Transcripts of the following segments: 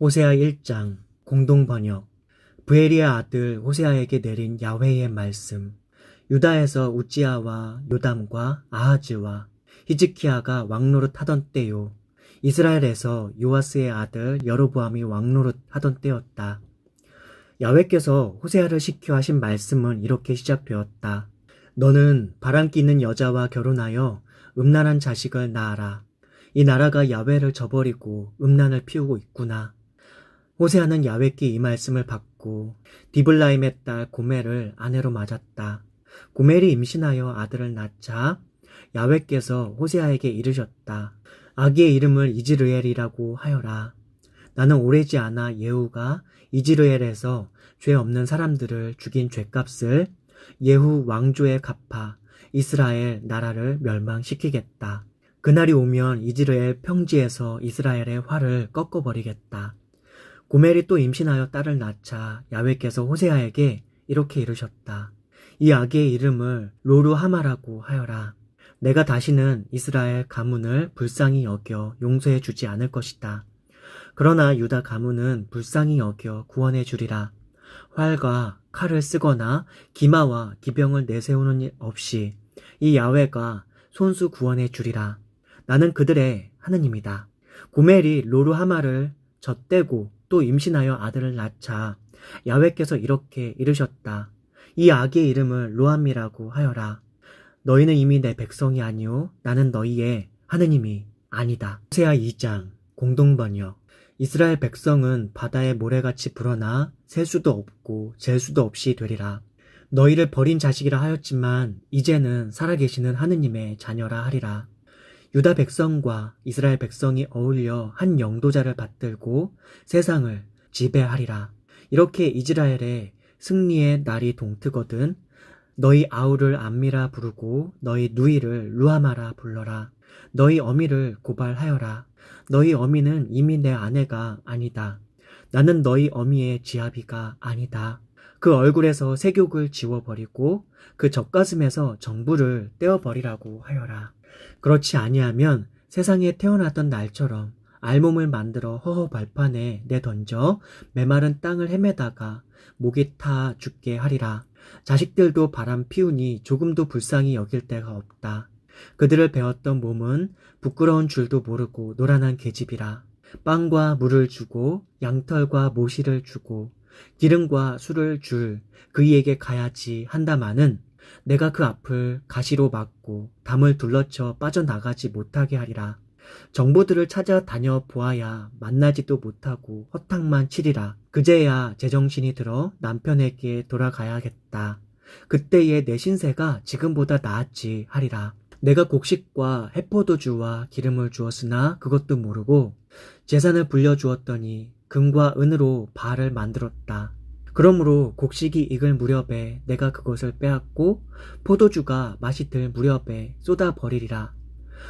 호세아 1장 공동번역. 브에리의 아들 호세아에게 내린 야훼의 말씀. 유다에서 우찌야와 요담과 아하즈와 히즈키야가 왕노릇하던 때요. 이스라엘에서 요아스의 아들 여로보암이 왕노릇하던 때였다. 야훼께서 호세아를 시켜 하신 말씀은 이렇게 시작되었다. 너는 바람기 있는 여자와 결혼하여 음란한 자식을 낳아라. 이 나라가 야훼를 저버리고 음란을 피우고 있구나. 호세아는 야훼께 이 말씀을 받고 디블라임의 딸 고멜을 아내로 맞았다. 고멜이 임신하여 아들을 낳자 야훼께서 호세아에게 이르셨다. 아기의 이름을 이즈르엘이라고 하여라. 나는 오래지 않아 예후가 이즈르엘에서 죄 없는 사람들을 죽인 죄값을 예후 왕조에 갚아 이스라엘 나라를 멸망시키겠다. 그날이 오면 이즈르엘 평지에서 이스라엘의 활을 꺾어버리겠다. 고멜이 또 임신하여 딸을 낳자 야훼께서 호세아에게 이렇게 이르셨다. 이 아기의 이름을 로루하마라고 하여라. 내가 다시는 이스라엘 가문을 불쌍히 여겨 용서해 주지 않을 것이다. 그러나 유다 가문은 불쌍히 여겨 구원해 주리라. 활과 칼을 쓰거나 기마와 기병을 내세우는 일 없이 이 야훼가 손수 구원해 주리라. 나는 그들의 하느님이다. 고멜이 로루하마를 젖대고 또 임신하여 아들을 낳자 야훼께서 이렇게 이르셨다. 이 아기의 이름을 로암이라고 하여라. 너희는 이미 내 백성이 아니오 나는 너희의 하느님이 아니다. 호세아 2장 공동번역. 이스라엘 백성은 바다의 모래같이 불어나 셀 수도 없고 잴 수도 없이 되리라. 너희를 버린 자식이라 하였지만 이제는 살아계시는 하느님의 자녀라 하리라. 유다 백성과 이스라엘 백성이 어울려 한 영도자를 받들고 세상을 지배하리라. 이렇게 이스라엘의 승리의 날이 동트거든 너희 아우를 암미라 부르고 너희 누이를 루하마라 불러라. 너희 어미를 고발하여라. 너희 어미는 이미 내 아내가 아니다. 나는 너희 어미의 지아비가 아니다. 그 얼굴에서 색욕을 지워버리고 그 젖가슴에서 정부를 떼어버리라고 하여라. 그렇지 아니하면 세상에 태어났던 날처럼 알몸을 만들어 허허 발판에 내던져 메마른 땅을 헤매다가 목이 타 죽게 하리라. 자식들도 바람 피우니 조금도 불쌍히 여길 데가 없다. 그들을 베었던 몸은 부끄러운 줄도 모르고 노란한 계집이라. 빵과 물을 주고 양털과 모시를 주고 기름과 술을 줄 그이에게 가야지 한다마는 내가 그 앞을 가시로 막고 담을 둘러쳐 빠져나가지 못하게 하리라. 정보들을 찾아 다녀 보아야 만나지도 못하고 허탕만 치리라. 그제야 제정신이 들어 남편에게 돌아가야겠다. 그때의 내 신세가 지금보다 나았지 하리라. 내가 곡식과 해포도주와 기름을 주었으나 그것도 모르고 재산을 불려주었더니 금과 은으로 바알을 만들었다. 그러므로 곡식이 익을 무렵에 내가 그것을 빼앗고 포도주가 맛이 들 무렵에 쏟아버리리라.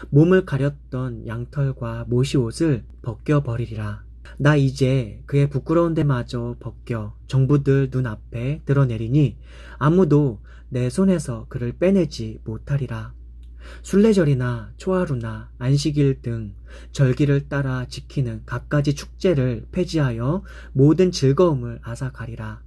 몸을 가렸던 양털과 모시옷을 벗겨버리리라. 나 이제 그의 부끄러운 데마저 벗겨 정부들 눈앞에 드러내리니 아무도 내 손에서 그를 빼내지 못하리라. 순례절이나 초하루나 안식일 등 절기를 따라 지키는 갖가지 축제를 폐지하여 모든 즐거움을 앗아가리라.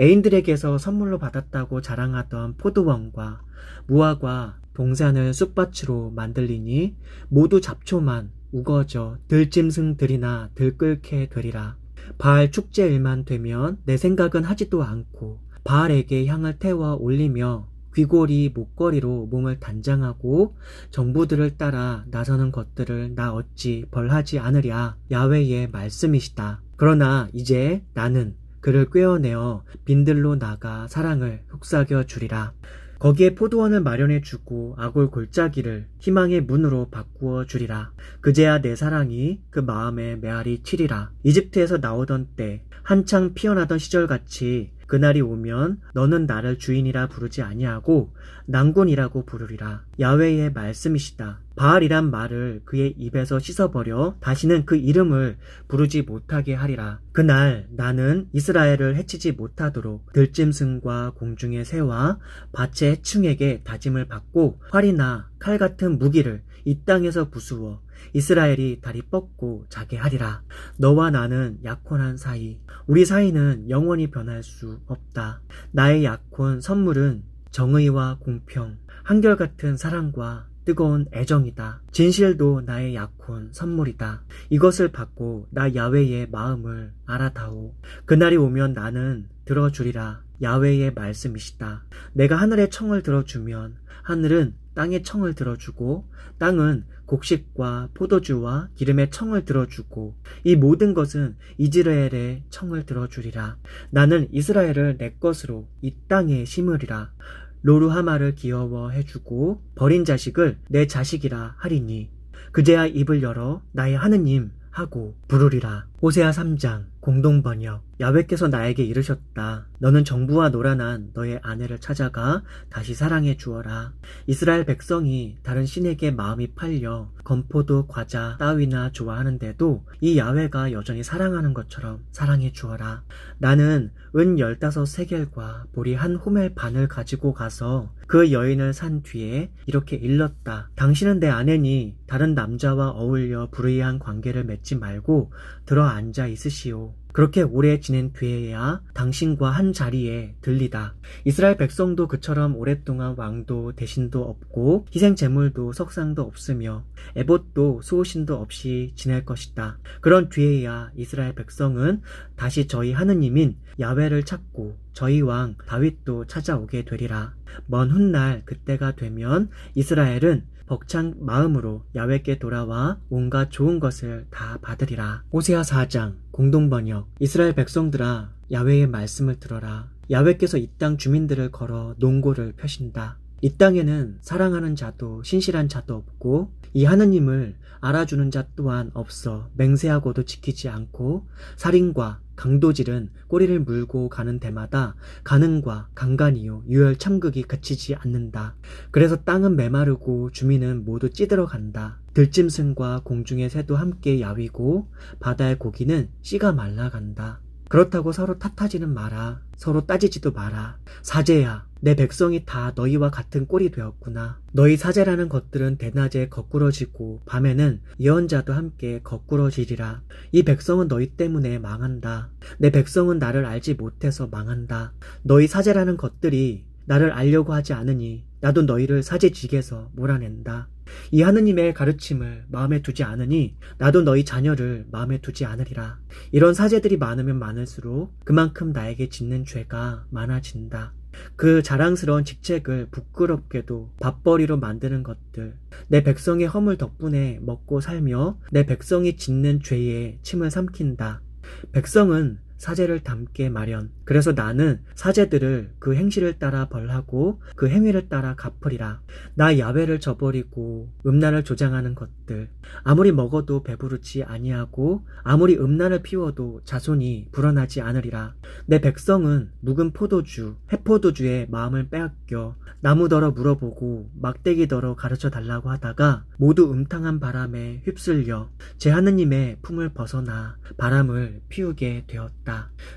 애인들에게서 선물로 받았다고 자랑하던 포도원과 무화과 동산을 쑥밭으로 만들리니 모두 잡초만 우거져 들짐승들이나 들끓게 되리라. 바알 축제일만 되면 내 생각은 하지도 않고 바알에게 향을 태워 올리며 귀고리 목걸이로 몸을 단장하고 정부들을 따라 나서는 것들을 나 어찌 벌하지 않으랴. 야훼의 말씀이시다. 그러나 이제 나는 그를 꿰어내어 빈들로 나가 사랑을 속삭여 주리라. 거기에 포도원을 마련해 주고 아골 골짜기를 희망의 문으로 바꾸어 주리라. 그제야 내 사랑이 그 마음에 메아리 치리라. 이집트에서 나오던 때 한창 피어나던 시절같이 그날이 오면 너는 나를 주인이라 부르지 아니하고 낭군이라고 부르리라. 야훼의 말씀이시다. 바알이란 말을 그의 입에서 씻어버려 다시는 그 이름을 부르지 못하게 하리라. 그날 나는 이스라엘을 해치지 못하도록 들짐승과 공중의 새와 밭의 해충에게 다짐을 받고 활이나 칼 같은 무기를 이 땅에서 부수어 이스라엘이 다리 뻗고 자게 하리라. 너와 나는 약혼한 사이. 우리 사이는 영원히 변할 수 없다. 나의 약혼 선물은 정의와 공평, 한결같은 사랑과 뜨거운 애정이다. 진실도 나의 약혼 선물이다. 이것을 받고 나 야훼의 마음을 알아다오. 그날이 오면 나는 들어주리라. 야훼의 말씀이시다. 내가 하늘의 청을 들어주면 하늘은 땅의 청을 들어주고 땅은 곡식과 포도주와 기름의 청을 들어주고 이 모든 것은 이스라엘의 청을 들어주리라. 나는 이스라엘을 내 것으로 이 땅에 심으리라. 로루하마를 귀여워해주고 버린 자식을 내 자식이라 하리니 그제야 입을 열어 나의 하느님 하고 부르리라. 호세아 3장 공동번역. 야훼께서 나에게 이르셨다. 너는 정부와 노란한 너의 아내를 찾아가 다시 사랑해 주어라. 이스라엘 백성이 다른 신에게 마음이 팔려 건포도 과자 따위나 좋아하는데도 이 야훼가 여전히 사랑하는 것처럼 사랑해 주어라. 나는 은 15세겔과 보리 한 호멜 반을 가지고 가서 그 여인을 산 뒤에 이렇게 일렀다. 당신은 내 아내니 다른 남자와 어울려 불의한 관계를 맺지 말고 들어 앉아 있으시오. 그렇게 오래 지낸 뒤에야 당신과 한 자리에 들리다. 이스라엘 백성도 그처럼 오랫동안 왕도 대신도 없고 희생 제물도 석상도 없으며 에봇도 수호신도 없이 지낼 것이다. 그런 뒤에야 이스라엘 백성은 다시 저희 하느님인 야훼를 찾고 저희 왕 다윗도 찾아오게 되리라. 먼 훗날 그때가 되면 이스라엘은 벅찬 마음으로 야훼께 돌아와 온갖 좋은 것을 다 받으리라. 호세아 4장 공동번역. 이스라엘 백성들아 야훼의 말씀을 들어라. 야훼께서 이 땅 주민들을 걸어 농고를 펴신다. 이 땅에는 사랑하는 자도 신실한 자도 없고 이 하느님을 알아주는 자 또한 없어. 맹세하고도 지키지 않고 살인과 강도질은 꼬리를 물고 가는 데마다 가늠과 강간이요 유혈 참극이 그치지 않는다. 그래서 땅은 메마르고 주민은 모두 찌들어 간다. 들짐승과 공중의 새도 함께 야위고 바다의 고기는 씨가 말라간다. 그렇다고 서로 탓하지는 마라. 서로 따지지도 마라. 사제야, 내 백성이 다 너희와 같은 꼴이 되었구나. 너희 사제라는 것들은 대낮에 거꾸러지고 밤에는 예언자도 함께 거꾸러지리라. 이 백성은 너희 때문에 망한다. 내 백성은 나를 알지 못해서 망한다. 너희 사제라는 것들이 나를 알려고 하지 않으니 나도 너희를 사제직에서 몰아낸다. 이 하느님의 가르침을 마음에 두지 않으니 나도 너희 자녀를 마음에 두지 않으리라. 이런 사제들이 많으면 많을수록 그만큼 나에게 짓는 죄가 많아진다. 그 자랑스러운 직책을 부끄럽게도 밥벌이로 만드는 것들, 내 백성의 허물 덕분에 먹고 살며 내 백성이 짓는 죄에 침을 삼킨다. 백성은 사제를 닮게 마련. 그래서 나는 사제들을 그 행실을 따라 벌하고 그 행위를 따라 갚으리라. 나 야훼를 저버리고 음란을 조장하는 것들, 아무리 먹어도 배부르지 아니하고 아무리 음란을 피워도 자손이 불어나지 않으리라. 내 백성은 묵은 포도주, 해포도주에 마음을 빼앗겨 나무더러 물어보고 막대기더러 가르쳐 달라고 하다가 모두 음탕한 바람에 휩쓸려 제 하느님의 품을 벗어나 바람을 피우게 되었다.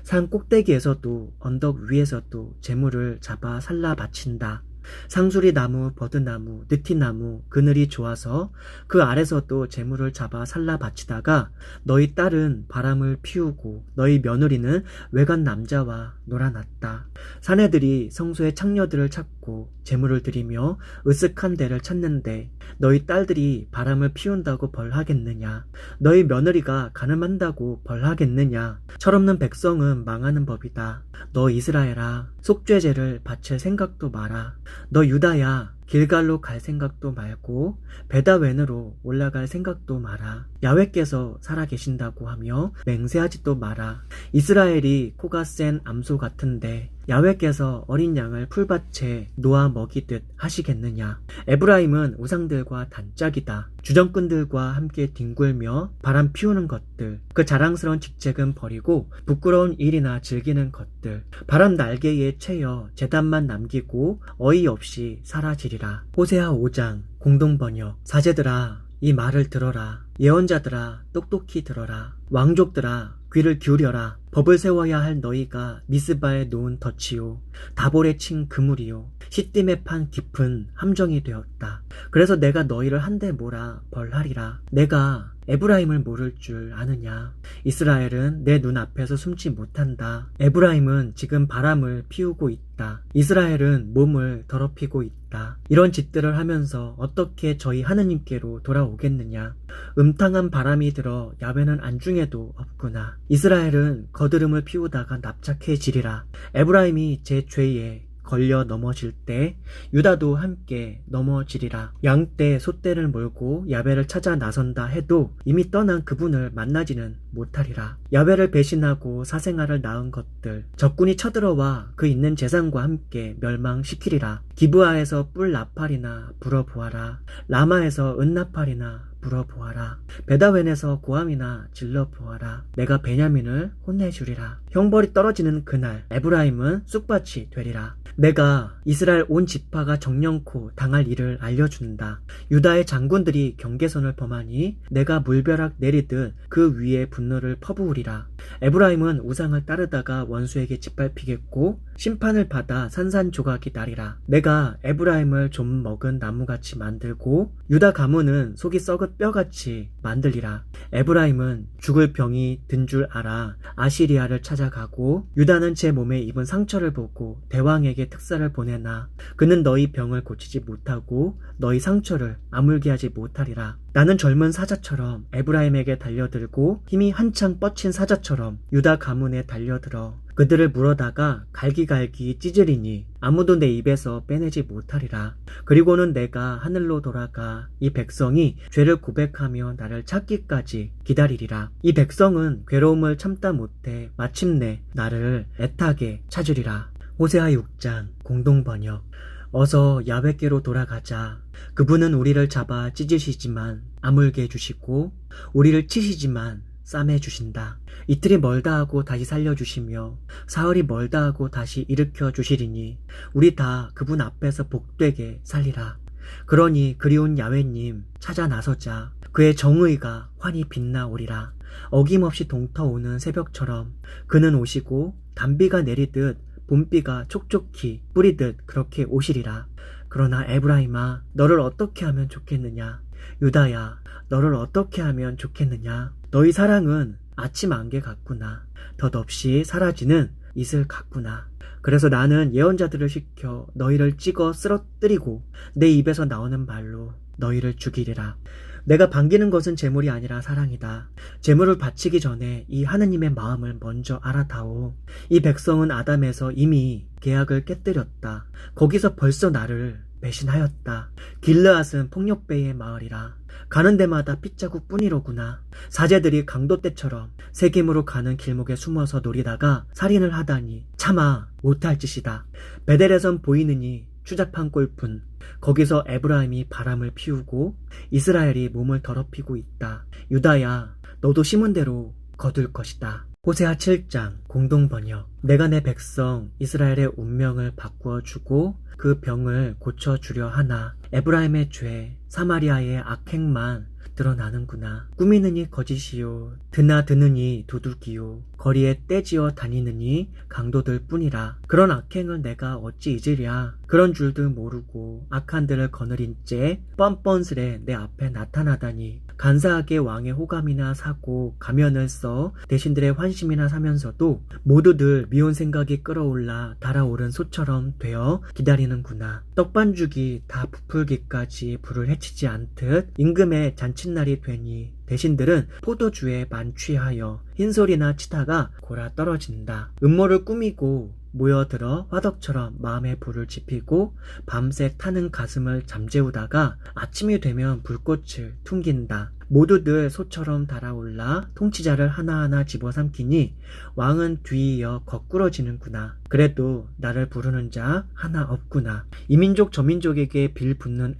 산 꼭대기에서도 언덕 위에서도 재물을 잡아 살라 바친다. 상수리 나무, 버드나무, 느티나무, 그늘이 좋아서 그 아래서도 재물을 잡아 살라 바치다가 너희 딸은 바람을 피우고 너희 며느리는 외간 남자와 놀아났다. 사내들이 성소의 창녀들을 찾고 재물을 드리며 으쓱한 데를 찾는데 너희 딸들이 바람을 피운다고 벌하겠느냐? 너희 며느리가 가늠한다고 벌하겠느냐? 철없는 백성은 망하는 법이다. 너 이스라엘아, 속죄제를 바칠 생각도 마라. 너 유다야, 길갈로 갈 생각도 말고 베다웬으로 올라갈 생각도 마라. 야훼께서 살아계신다고 하며 맹세하지도 마라. 이스라엘이 코가 센 암소 같은데 야훼께서 어린 양을 풀밭에 놓아 먹이듯 하시겠느냐. 에브라임은 우상들과 단짝이다. 주정꾼들과 함께 뒹굴며 바람 피우는 것들, 그 자랑스러운 직책은 버리고 부끄러운 일이나 즐기는 것들, 바람 날개에 채여 제단만 남기고 어이없이 사라지리라. 호세아 5장 공동번역. 사제들아, 이 말을 들어라. 예언자들아, 똑똑히 들어라. 왕족들아, 귀를 기울여라. 법을 세워야 할 너희가 미스바에 놓은 덫이요 다볼에 친 그물이요 시딤에 판 깊은 함정이 되었다. 그래서 내가 너희를 한데 뭐라 벌하리라. 내가 에브라임을 모를 줄 아느냐. 이스라엘은 내 눈앞에서 숨지 못한다. 에브라임은 지금 바람을 피우고 있다. 이스라엘은 몸을 더럽히고 있다. 이런 짓들을 하면서 어떻게 저희 하느님께로 돌아오겠느냐. 음탕한 바람이 들어 야훼는 안중에도 없구나. 이스라엘은 거드름을 피우다가 납작해지리라. 에브라임이 제 죄에 걸려 넘어질 때 유다도 함께 넘어지리라. 양떼 소떼를 몰고 야훼를 찾아 나선다 해도 이미 떠난 그분을 만나지는 못하리라. 야훼를 배신하고 사생아를 낳은 것들 적군이 쳐들어와 그 있는 재산과 함께 멸망시키리라. 기브아에서 뿔 나팔이나 불어보아라. 라마에서 은나팔이나 불어보아라. 베다웬에서 고함이나 질러보아라. 내가 베냐민을 혼내주리라. 형벌이 떨어지는 그날 에브라임은 쑥밭이 되리라. 내가 이스라엘 온 지파가 정령코 당할 일을 알려준다. 유다의 장군들이 경계선을 범하니 내가 물벼락 내리듯 그 위에 분노를 퍼부으리라. 에브라임은 우상을 따르다가 원수에게 짓밟히겠고 심판을 받아 산산조각이 나리라. 내가 에브라임을 좀 먹은 나무같이 만들고 유다 가문은 속이 썩은 뼈같이 만들리라. 에브라임은 죽을 병이 든 줄 알아 아시리아를 찾아가고 유다는 제 몸에 입은 상처를 보고 대왕에게 특사를 보내나 그는 너희 병을 고치지 못하고 너희 상처를 아물게 하지 못하리라. 나는 젊은 사자처럼 에브라임에게 달려들고 힘이 한창 뻗친 사자처럼 유다 가문에 달려들어 그들을 물어다가 갈기갈기 찢으리니 아무도 내 입에서 빼내지 못하리라. 그리고는 내가 하늘로 돌아가 이 백성이 죄를 고백하며 나를 찾기까지 기다리리라. 이 백성은 괴로움을 참다 못해 마침내 나를 애타게 찾으리라. 호세아 6장 공동번역. 어서 야훼께로 돌아가자. 그분은 우리를 잡아 찢으시지만 아물게 해주시고 우리를 치시지만 싸매 주신다. 이틀이 멀다 하고 다시 살려주시며 사흘이 멀다 하고 다시 일으켜 주시리니 우리 다 그분 앞에서 복되게 살리라. 그러니 그리운 야훼님 찾아 나서자. 그의 정의가 환히 빛나오리라. 어김없이 동터오는 새벽처럼 그는 오시고 단비가 내리듯 봄비가 촉촉히 뿌리듯 그렇게 오시리라. 그러나 에브라임아 너를 어떻게 하면 좋겠느냐. 유다야 너를 어떻게 하면 좋겠느냐. 너희 사랑은 아침 안개 같구나. 덧없이 사라지는 이슬 같구나. 그래서 나는 예언자들을 시켜 너희를 찍어 쓰러뜨리고 내 입에서 나오는 말로 너희를 죽이리라. 내가 반기는 것은 재물이 아니라 사랑이다. 재물을 바치기 전에 이 하느님의 마음을 먼저 알아다오. 이 백성은 아담에서 이미 계약을 깨뜨렸다. 거기서 벌써 나를 배신하였다. 길르앗은 폭력배의 마을이라. 가는 데마다 핏자국 뿐이로구나. 사제들이 강도 때처럼 세겜으로 가는 길목에 숨어서 노리다가 살인을 하다니 차마 못할 짓이다. 베델에선 보이느니 추잡한 꼴뿐. 거기서 에브라임이 바람을 피우고 이스라엘이 몸을 더럽히고 있다. 유다야 너도 심은 대로 거둘 것이다. 호세아 7장 공동번역. 내가 내 백성 이스라엘의 운명을 바꾸어주고 그 병을 고쳐주려 하나 에브라임의 죄 사마리아의 악행만 드러나는구나. 꾸미느니 거짓이요 드나드느니 도둑이요 거리에 떼지어 다니느니 강도들 뿐이라. 그런 악행을 내가 어찌 잊으랴. 그런 줄도 모르고 악한들을 거느린 채 뻔뻔스레 내 앞에 나타나다니. 간사하게 왕의 호감이나 사고 가면을 써 대신들의 환심이나 사면서도 모두들 미운 생각이 끌어올라 달아오른 소처럼 되어 기다리는구나. 떡반죽이 다 부풀기까지 불을 헤치지 않듯 임금의 잔칫날이 되니 대신들은 포도주에 만취하여 흰소리나 치다가 골아 떨어진다. 음모를 꾸미고 모여들어 화덕처럼 마음에 불을 지피고 밤새 타는 가슴을 잠재우다가 아침이 되면 불꽃을 퉁긴다. 모두들 소처럼 달아올라 통치자를 하나하나 집어삼키니 왕은 뒤이어 거꾸러지는구나. 그래도 나를 부르는 자 하나 없구나. 이 민족 저 민족에게 빌붙는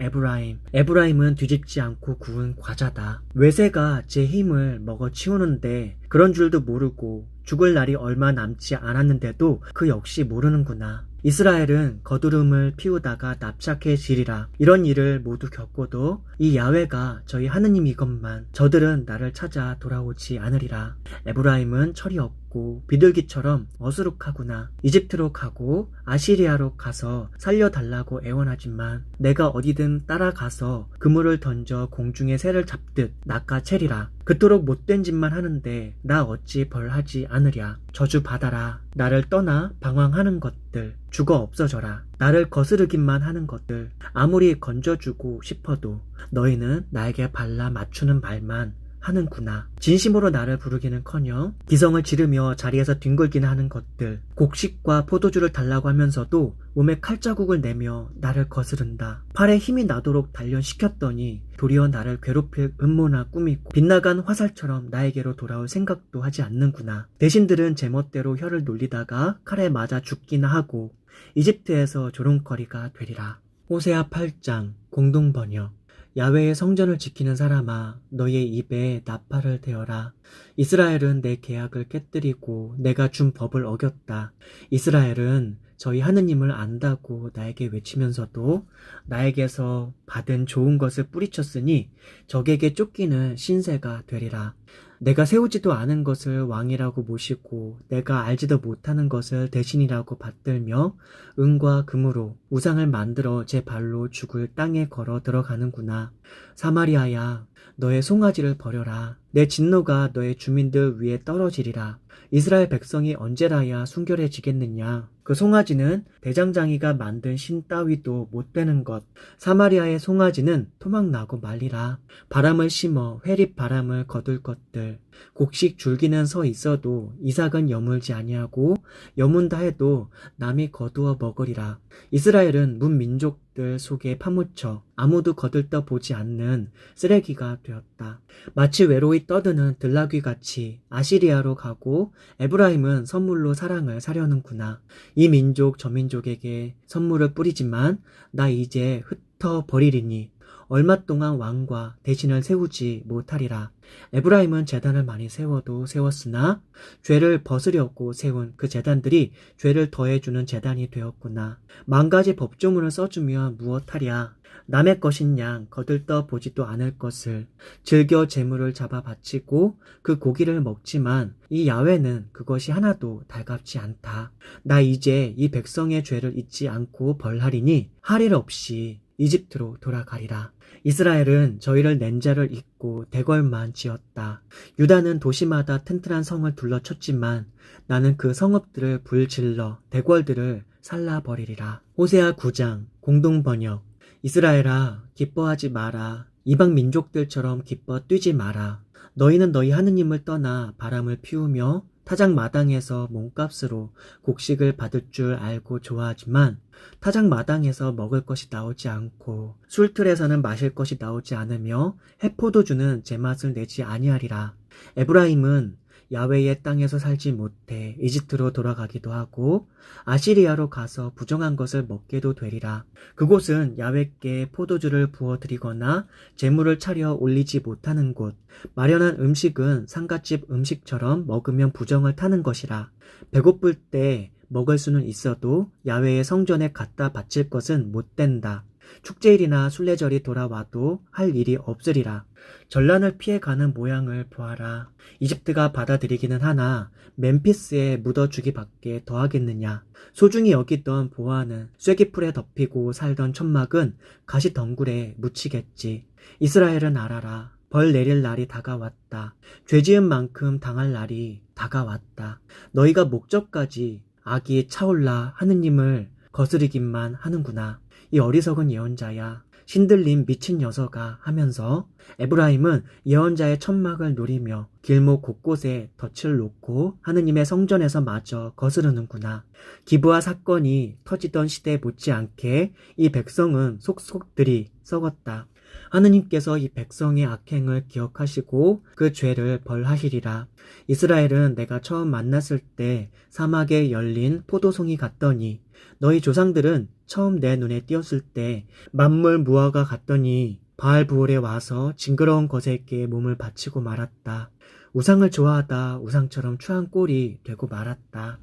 에브라임은 뒤집지 않고 구운 과자다. 외세가 제 힘을 먹어치우는데 그런 줄도 모르고 죽을 날이 얼마 남지 않았는데도 그 역시 모르는구나. 이스라엘은 거두름을 피우다가 납작해지리라. 이런 일을 모두 겪고도 이 야훼가 저희 하느님이건만 저들은 나를 찾아 돌아오지 않으리라. 에브라임은 철이 없고 좁고 비둘기처럼 어수룩하구나. 이집트로 가고 아시리아로 가서 살려달라고 애원하지만 내가 어디든 따라가서 그물을 던져 공중에 새를 잡듯 낚아채리라. 그토록 못된 짓만 하는데 나 어찌 벌하지 않으랴. 저주 받아라. 나를 떠나 방황하는 것들 죽어 없어져라. 나를 거스르기만 하는 것들 아무리 건져주고 싶어도 너희는 나에게 발라 맞추는 말만 하는구나. 진심으로 나를 부르기는커녕 기성을 지르며 자리에서 뒹굴기나 하는 것들 곡식과 포도주를 달라고 하면서도 몸에 칼자국을 내며 나를 거스른다. 팔에 힘이 나도록 단련시켰더니 도리어 나를 괴롭힐 음모나 꾸미고 빗나간 화살처럼 나에게로 돌아올 생각도 하지 않는구나. 대신들은 제멋대로 혀를 놀리다가 칼에 맞아 죽기나 하고 이집트에서 조롱거리가 되리라. 호세아 8장 공동번역. 야훼의 성전을 지키는 사람아, 너의 입에 나팔을 대어라. 이스라엘은 내 계약을 깨뜨리고 내가 준 법을 어겼다. 이스라엘은 저희 하느님을 안다고 나에게 외치면서도 나에게서 받은 좋은 것을 뿌리쳤으니 적에게 쫓기는 신세가 되리라. 내가 세우지도 않은 것을 왕이라고 모시고 내가 알지도 못하는 것을 대신이라고 받들며 은과 금으로 우상을 만들어 제 발로 죽을 땅에 걸어 들어가는구나. 사마리아야, 너의 송아지를 버려라. 내 진노가 너의 주민들 위에 떨어지리라. 이스라엘 백성이 언제라야 순결해지겠느냐. 그 송아지는 대장장이가 만든 신 따위도 못 되는 것. 사마리아의 송아지는 토막나고 말리라. 바람을 심어 회립 바람을 거둘 것들. 곡식 줄기는 서 있어도 이삭은 여물지 아니하고 여문다 해도 남이 거두어 먹으리라. 이스라엘은 문민족들 속에 파묻혀 아무도 거들떠 보지 않는 쓰레기가 되었다. 마치 외로이 떠드는 들나귀같이 아시리아로 가고 에브라임은 선물로 사랑을 사려는구나. 이 민족 저 민족에게 선물을 뿌리지만 나 이제 흩어버리리니 얼마 동안 왕과 대신을 세우지 못하리라. 에브라임은 제단을 많이 세워도 세웠으나 죄를 벗으려고 세운 그 제단들이 죄를 더해주는 제단이 되었구나. 만 가지 법조문을 써주면 무엇하랴. 남의 것인 양 거들떠 보지도 않을 것을 즐겨 재물을 잡아 바치고 그 고기를 먹지만 이 야훼는 그것이 하나도 달갑지 않다. 나 이제 이 백성의 죄를 잊지 않고 벌하리니 할 일 없이 이집트로 돌아가리라. 이스라엘은 저희를 낸 자를 잊고 대궐만 지었다. 유다는 도시마다 튼튼한 성을 둘러쳤지만 나는 그 성읍들을 불질러 대궐들을 살라버리리라. 호세아 9장 공동번역. 이스라엘아, 기뻐하지 마라. 이방 민족들처럼 기뻐 뛰지 마라. 너희는 너희 하느님을 떠나 바람을 피우며 타작 마당에서 몸값으로 곡식을 받을 줄 알고 좋아하지만 타작 마당에서 먹을 것이 나오지 않고 술틀에서는 마실 것이 나오지 않으며 해포도주는 제맛을 내지 아니하리라. 에브라임은 야훼의 땅에서 살지 못해 이집트로 돌아가기도 하고 아시리아로 가서 부정한 것을 먹게도 되리라. 그곳은 야훼께 포도주를 부어드리거나 제물을 차려 올리지 못하는 곳. 마련한 음식은 상갓집 음식처럼 먹으면 부정을 타는 것이라. 배고플 때 먹을 수는 있어도 야훼의 성전에 갖다 바칠 것은 못 된다. 축제일이나 순례절이 돌아와도 할 일이 없으리라. 전란을 피해가는 모양을 보아라. 이집트가 받아들이기는 하나 멤피스에 묻어주기밖에 더하겠느냐. 소중히 여기던 보아는 쐐기풀에 덮이고 살던 천막은 가시덩굴에 묻히겠지. 이스라엘은 알아라. 벌 내릴 날이 다가왔다. 죄지은 만큼 당할 날이 다가왔다. 너희가 목적까지 악이 차올라 하느님을 거스르기만 하는구나. 이 어리석은 예언자야. 신들림 미친 녀석아 하면서 에브라임은 예언자의 천막을 노리며 길목 곳곳에 덫을 놓고 하느님의 성전에서 마저 거스르는구나. 기브아 사건이 터지던 시대에 못지않게 이 백성은 속속들이 썩었다. 하느님께서 이 백성의 악행을 기억하시고 그 죄를 벌하시리라. 이스라엘은 내가 처음 만났을 때 사막에 열린 포도송이 같더니 너희 조상들은 처음 내 눈에 띄었을 때 만물 무화과 같더니 바알부올에 와서 징그러운 것에게 몸을 바치고 말았다. 우상을 좋아하다 우상처럼 추한 꼴이 되고 말았다.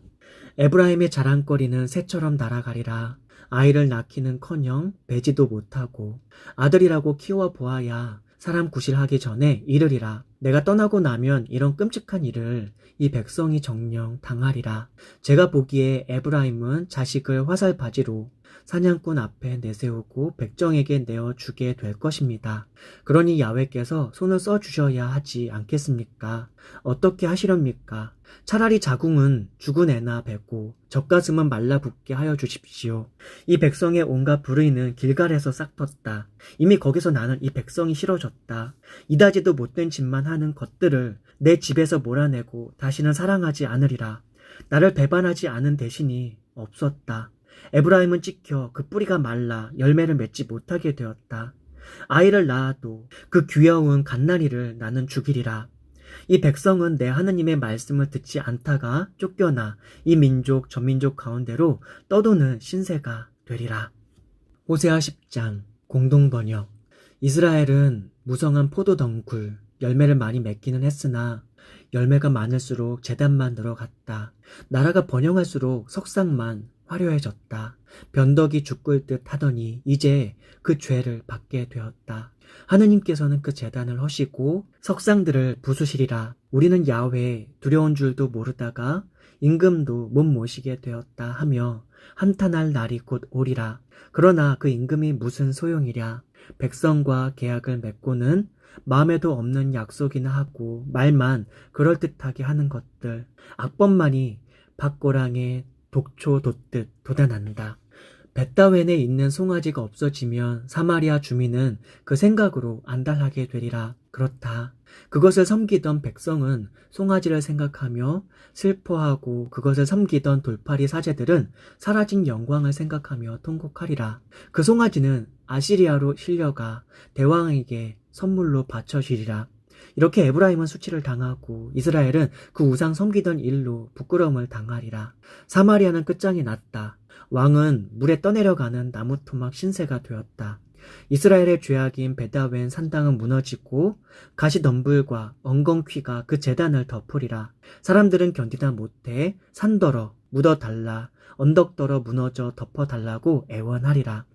에브라임의 자랑거리는 새처럼 날아가리라. 아이를 낳기는커녕 배지도 못하고 아들이라고 키워보아야 사람 구실하기 전에 이르리라. 내가 떠나고 나면 이런 끔찍한 일을 이 백성이 정령 당하리라. 제가 보기에 에브라임은 자식을 화살바지로 사냥꾼 앞에 내세우고 백정에게 내어주게 될 것입니다. 그러니 야훼께서 손을 써주셔야 하지 않겠습니까? 어떻게 하시렵니까? 차라리 자궁은 죽은 애나 베고 젖가슴은 말라붙게 하여 주십시오. 이 백성의 온갖 불의는 길갈에서 싹 텄다. 이미 거기서 나는 이 백성이 싫어졌다. 이다지도 못된 짓만 하는 것들을 내 집에서 몰아내고 다시는 사랑하지 않으리라. 나를 배반하지 않은 대신이 없었다. 에브라임은 찍혀 그 뿌리가 말라 열매를 맺지 못하게 되었다. 아이를 낳아도 그 귀여운 갓난이를 나는 죽이리라. 이 백성은 내 하느님의 말씀을 듣지 않다가 쫓겨나 이 민족 저 민족 가운데로 떠도는 신세가 되리라. 호세아 10장 공동번역. 이스라엘은 무성한 포도덩굴 열매를 많이 맺기는 했으나 열매가 많을수록 재단만 늘어갔다. 나라가 번영할수록 석상만 화려해졌다. 변덕이 죽을 듯 하더니 이제 그 죄를 받게 되었다. 하느님께서는 그 제단을 허시고 석상들을 부수시리라. 우리는 야훼 두려운 줄도 모르다가 임금도 못 모시게 되었다 하며 한탄할 날이 곧 오리라. 그러나 그 임금이 무슨 소용이랴. 백성과 계약을 맺고는 마음에도 없는 약속이나 하고 말만 그럴듯하게 하는 것들. 악법만이 밭고랑에 독초 돋듯 돋아난다. 벳다웬에 있는 송아지가 없어지면 사마리아 주민은 그 생각으로 안달하게 되리라. 그렇다. 그것을 섬기던 백성은 송아지를 생각하며 슬퍼하고 그것을 섬기던 돌팔이 사제들은 사라진 영광을 생각하며 통곡하리라. 그 송아지는 아시리아로 실려가 대왕에게 선물로 바쳐지리라. 이렇게 에브라임은 수치를 당하고 이스라엘은 그 우상 섬기던 일로 부끄러움을 당하리라. 사마리아는 끝장이 났다. 왕은 물에 떠내려가는 나무토막 신세가 되었다. 이스라엘의 죄악인 베다웬 산당은 무너지고 가시덤불과 엉겅퀴가 그 제단을 덮으리라. 사람들은 견디다 못해 산더러 묻어달라 언덕더러 무너져 덮어달라고 애원하리라.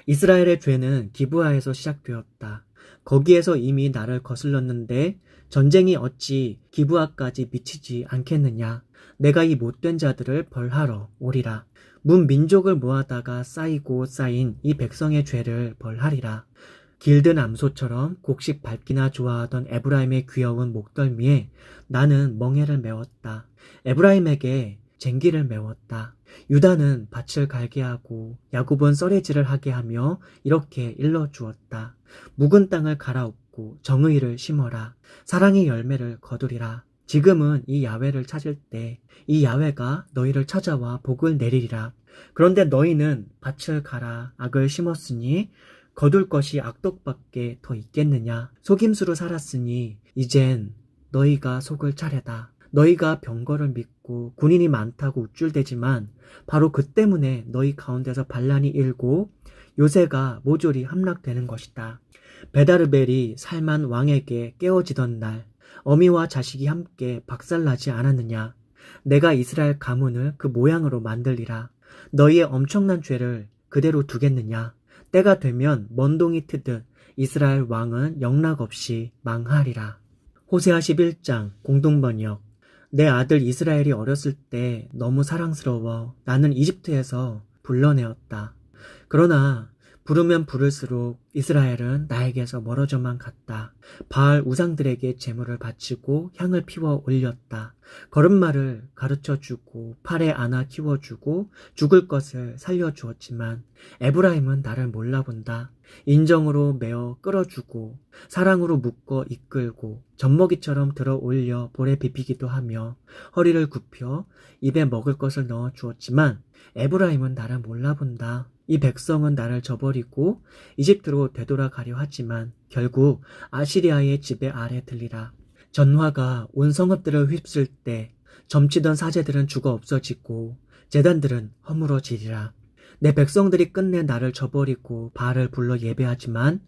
이스라엘의 죄는 기브아에서 시작되었다. 거기에서 이미 나를 거슬렀는데 전쟁이 어찌 기브아까지 미치지 않겠느냐. 내가 이 못된 자들을 벌하러 오리라. 문 민족을 모아다가 쌓이고 쌓인 이 백성의 죄를 벌하리라. 길든 암소처럼 곡식 밟기나 좋아하던 에브라임의 귀여운 목덜미에 나는 멍에를 메웠다. 에브라임에게 쟁기를 메웠다. 유다는 밭을 갈게 하고 야곱은 썰매질을 하게 하며 이렇게 일러주었다. 묵은 땅을 갈아엎고 정의를 심어라. 사랑의 열매를 거두리라. 지금은 이 야훼를 찾을 때 이 야훼가 너희를 찾아와 복을 내리리라. 그런데 너희는 밭을 갈아 악을 심었으니 거둘 것이 악독밖에 더 있겠느냐. 속임수로 살았으니 이젠 너희가 속을 차례다. 너희가 병거를 믿고 군인이 많다고 우쭐대지만 바로 그 때문에 너희 가운데서 반란이 일고 요새가 모조리 함락되는 것이다. 베다르벨이 살만 왕에게 깨어지던 날 어미와 자식이 함께 박살나지 않았느냐. 내가 이스라엘 가문을 그 모양으로 만들리라. 너희의 엄청난 죄를 그대로 두겠느냐. 때가 되면 먼동이 트듯 이스라엘 왕은 영락없이 망하리라. 호세아 11장 공동번역. 내 아들 이스라엘이 어렸을 때 너무 사랑스러워 나는 이집트에서 불러내었다. 그러나 부르면 부를수록 이스라엘은 나에게서 멀어져만 갔다. 바알 우상들에게 제물을 바치고 향을 피워 올렸다. 걸음마를 가르쳐주고 팔에 안아 키워주고 죽을 것을 살려주었지만 에브라임은 나를 몰라본다. 인정으로 메어 끌어주고 사랑으로 묶어 이끌고 젖먹이처럼 들어 올려 볼에 비비기도 하며 허리를 굽혀 입에 먹을 것을 넣어 주었지만 에브라임은 나를 몰라본다. 이 백성은 나를 저버리고 이집트로 되돌아가려 하지만 결국 아시리아의 지배 아래 들리라. 전화가 온 성읍들을 휩쓸 때 점치던 사제들은 죽어 없어지고 제단들은 허물어지리라. 내 백성들이 끝내 나를 저버리고 바알을 불러 예배하지만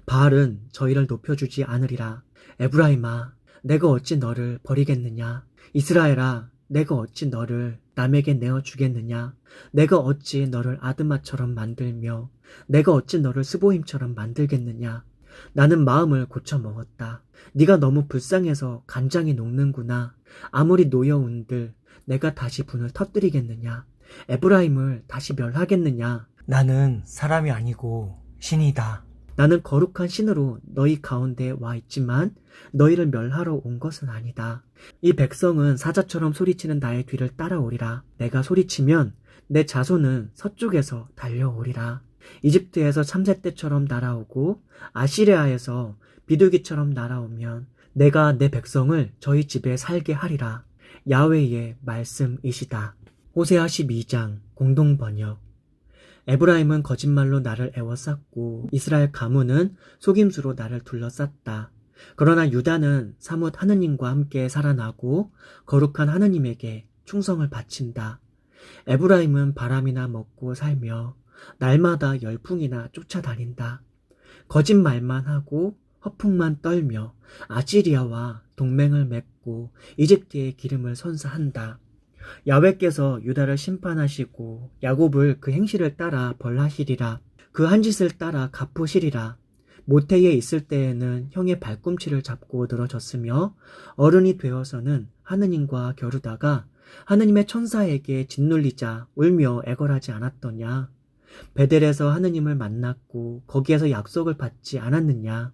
바알은 저희를 높여주지 않으리라. 에브라임아, 내가 어찌 너를 버리겠느냐. 이스라엘아, 내가 어찌 너를 남에게 내어주겠느냐. 내가 어찌 너를 아드마처럼 만들며 내가 어찌 너를 스보임처럼 만들겠느냐. 나는 마음을 고쳐 먹었다. 네가 너무 불쌍해서 간장이 녹는구나. 아무리 노여운들 내가 다시 분을 터뜨리겠느냐. 에브라임을 다시 멸하겠느냐. 나는 사람이 아니고 신이다. 나는 거룩한 신으로 너희 가운데 와 있지만 너희를 멸하러 온 것은 아니다. 이 백성은 사자처럼 소리치는 나의 뒤를 따라오리라. 내가 소리치면 내 자손은 서쪽에서 달려오리라. 이집트에서 참새떼처럼 날아오고 아시리아에서 비둘기처럼 날아오면 내가 내 백성을 저희 집에 살게 하리라. 야훼의 말씀이시다. 호세아 12장 공동번역. 에브라임은 거짓말로 나를 애워쌌고 이스라엘 가문은 속임수로 나를 둘러쌌다. 그러나 유다는 사뭇 하느님과 함께 살아나고 거룩한 하느님에게 충성을 바친다. 에브라임은 바람이나 먹고 살며 날마다 열풍이나 쫓아다닌다. 거짓말만 하고 허풍만 떨며 아시리아와 동맹을 맺고 이집트의 기름을 선사한다. 야훼께서 유다를 심판하시고 야곱을 그 행실을 따라 벌하시리라. 그 한 짓을 따라 갚으시리라. 모태에 있을 때에는 형의 발꿈치를 잡고 늘어졌으며 어른이 되어서는 하느님과 겨루다가 하느님의 천사에게 짓눌리자 울며 애걸하지 않았더냐. 베델에서 하느님을 만났고 거기에서 약속을 받지 않았느냐.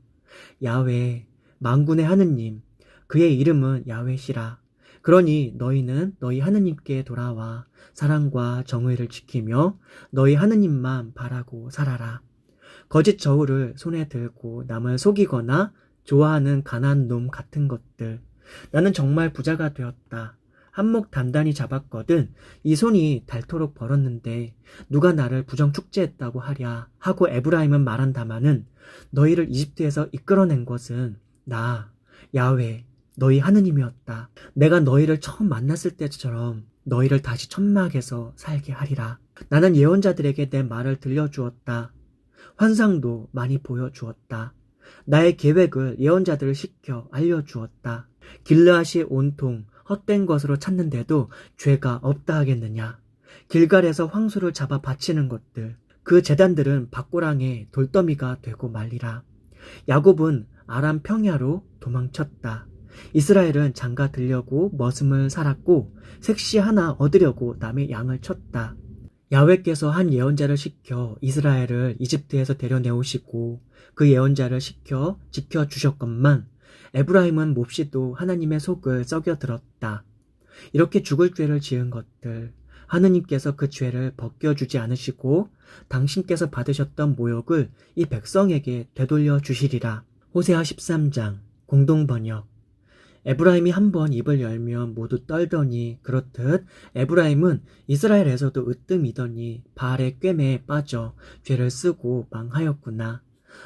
야훼, 만군의 하느님, 그의 이름은 야훼시라. 그러니 너희는 너희 하느님께 돌아와 사랑과 정의를 지키며 너희 하느님만 바라고 살아라. 거짓 저울을 손에 들고 남을 속이거나 좋아하는 가난한 놈 같은 것들. 나는 정말 부자가 되었다. 한몫 단단히 잡았거든. 이 손이 닳도록 벌었는데 누가 나를 부정축제했다고 하랴 하고 에브라임은 말한다마는 너희를 이집트에서 이끌어낸 것은 나 야훼 너희 하느님이었다. 내가 너희를 처음 만났을 때처럼 너희를 다시 천막에서 살게 하리라. 나는 예언자들에게 내 말을 들려주었다. 환상도 많이 보여주었다. 나의 계획을 예언자들을 시켜 알려주었다. 길르앗이 온통 헛된 것으로 찾는데도 죄가 없다 하겠느냐. 길갈에서 황소를 잡아 바치는 것들, 그 제단들은 밭고랑에 돌더미가 되고 말리라. 야곱은 아람 평야로 도망쳤다. 이스라엘은 장가 들려고 머슴을 살았고 색시 하나 얻으려고 남의 양을 쳤다. 야훼께서 한 예언자를 시켜 이스라엘을 이집트에서 데려내오시고 그 예언자를 시켜 지켜주셨건만 에브라임은 몹시도 하나님의 속을 썩여들었다. 이렇게 죽을 죄를 지은 것들, 하느님께서 그 죄를 벗겨주지 않으시고 당신께서 받으셨던 모욕을 이 백성에게 되돌려 주시리라. 호세아 13장 공동번역. 에브라임이 한번 입을 열면 모두 떨더니 그렇듯 에브라임은 이스라엘에서도 으뜸이더니 바알의 꿰매에 빠져 죄를 쓰고 망하였구나.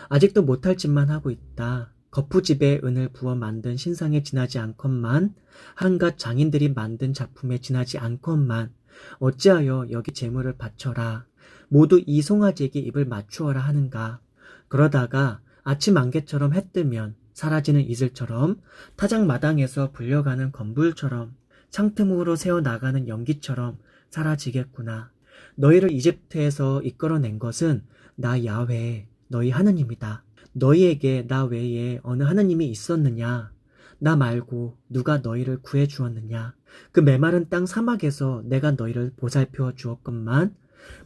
아직도 못할 짓만 하고 있다. 거푸집에 은을 부어 만든 신상에 지나지 않건만 한갓 장인들이 만든 작품에 지나지 않건만 어찌하여 여기 재물을 바쳐라. 모두 이 송아지에게 입을 맞추어라 하는가. 그러다가 아침 안개처럼 해 뜨면 사라지는 이슬처럼 타작마당에서 불려가는 건불처럼 창틈으로 새어나가는 연기처럼 사라지겠구나. 너희를 이집트에서 이끌어낸 것은 나 야훼 너희 하느님이다. 너희에게 나 외에 어느 하느님이 있었느냐? 나 말고 누가 너희를 구해 주었느냐? 그 메마른 땅 사막에서 내가 너희를 보살펴 주었건만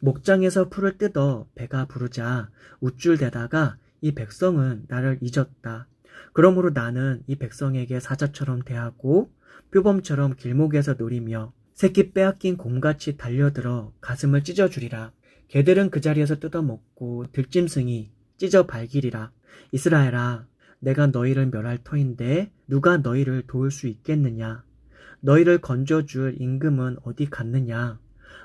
목장에서 풀을 뜯어 배가 부르자 우쭐대다가 이 백성은 나를 잊었다. 그러므로 나는 이 백성에게 사자처럼 대하고 표범처럼 길목에서 노리며 새끼 빼앗긴 곰같이 달려들어 가슴을 찢어주리라. 개들은 그 자리에서 뜯어먹고 들짐승이 찢어 발기리라. 이스라엘아, 내가 너희를 멸할 터인데 누가 너희를 도울 수 있겠느냐? 너희를 건져줄 임금은 어디 갔느냐?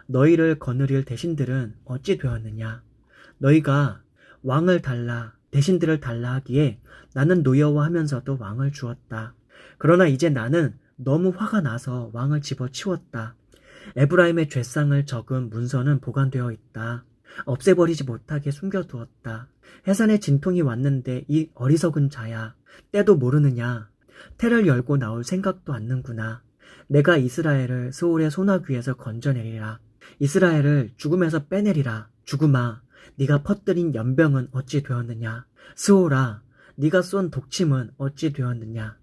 너희를 거느릴 대신들은 어찌 되었느냐? 너희가 왕을 달라 대신들을 달라 하기에 나는 노여워하면서도 왕을 주었다. 그러나 이제 나는 너무 화가 나서 왕을 집어치웠다. 에브라임의 죄상을 적은 문서는 보관되어 있다. 없애버리지 못하게 숨겨두었다. 해산의 진통이 왔는데 이 어리석은 자야, 때도 모르느냐? 태를 열고 나올 생각도 않는구나. 내가 이스라엘을 스올의 소나귀에서 건져내리라. 이스라엘을 죽음에서 빼내리라. 죽음아, 네가 퍼뜨린 연병은 어찌 되었느냐? 스올아, 네가 쏜 독침은 어찌 되었느냐?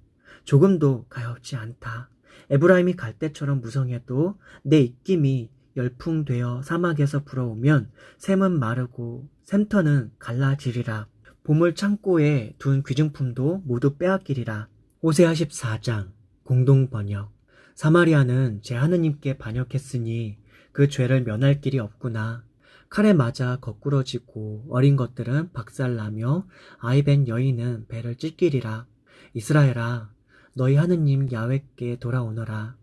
조금도 가엾지 않다. 에브라임이 갈대처럼 무성해도 내 입김이 열풍되어 사막에서 불어오면 샘은 마르고 샘터는 갈라지리라. 보물 창고에 둔 귀중품도 모두 빼앗기리라. 호세아 14장 공동번역. 사마리아는 제 하느님께 반역했으니 그 죄를 면할 길이 없구나. 칼에 맞아 거꾸러지고 어린 것들은 박살나며 아이벤 여인은 배를 찢기리라. 이스라엘아, 너희 하느님 야훼께 돌아오너라.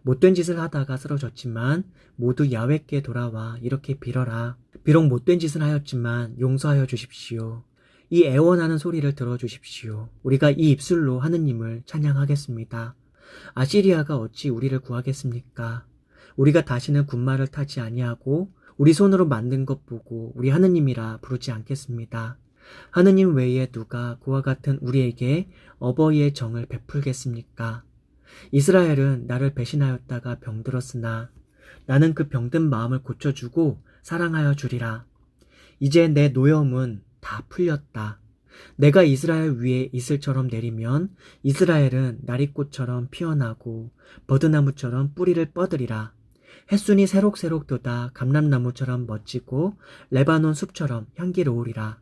못된 짓을 하다가 쓰러졌지만 모두 야훼께 돌아와 이렇게 빌어라. 비록 못된 짓을 하였지만 용서하여 주십시오. 이 애원하는 소리를 들어주십시오. 우리가 이 입술로 하느님을 찬양하겠습니다. 아시리아가 어찌 우리를 구하겠습니까? 우리가 다시는 군마를 타지 아니하고 우리 손으로 만든 것 보고 우리 하느님이라 부르지 않겠습니다. 하느님 외에 누가 그와 같은 우리에게 어버이의 정을 베풀겠습니까? 이스라엘은 나를 배신하였다가 병들었으나 나는 그 병든 마음을 고쳐주고 사랑하여 주리라. 이제 내 노여움은 다 풀렸다. 내가 이스라엘 위에 이슬처럼 내리면 이스라엘은 나리꽃처럼 피어나고 버드나무처럼 뿌리를 뻗으리라. 햇순이 새록새록 돋아 감람나무처럼 멋지고 레바논 숲처럼 향기로우리라.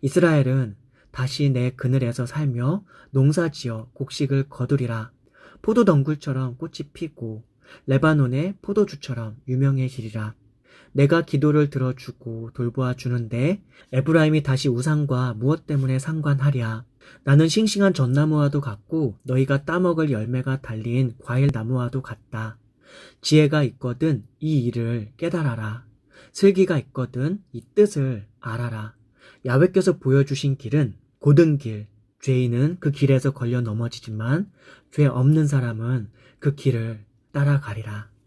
이스라엘은 다시 내 그늘에서 살며 농사지어 곡식을 거두리라. 포도덩굴처럼 꽃이 피고 레바논의 포도주처럼 유명해지리라. 내가 기도를 들어주고 돌보아 주는데 에브라임이 다시 우상과 무엇 때문에 상관하랴. 나는 싱싱한 전나무와도 같고 너희가 따먹을 열매가 달린 과일나무와도 같다. 지혜가 있거든 이 일을 깨달아라. 슬기가 있거든 이 뜻을 알아라. 야훼께서 보여주신 길은 곧은 길, 죄인은 그 길에서 걸려 넘어지지만 죄 없는 사람은 그 길을 따라가리라.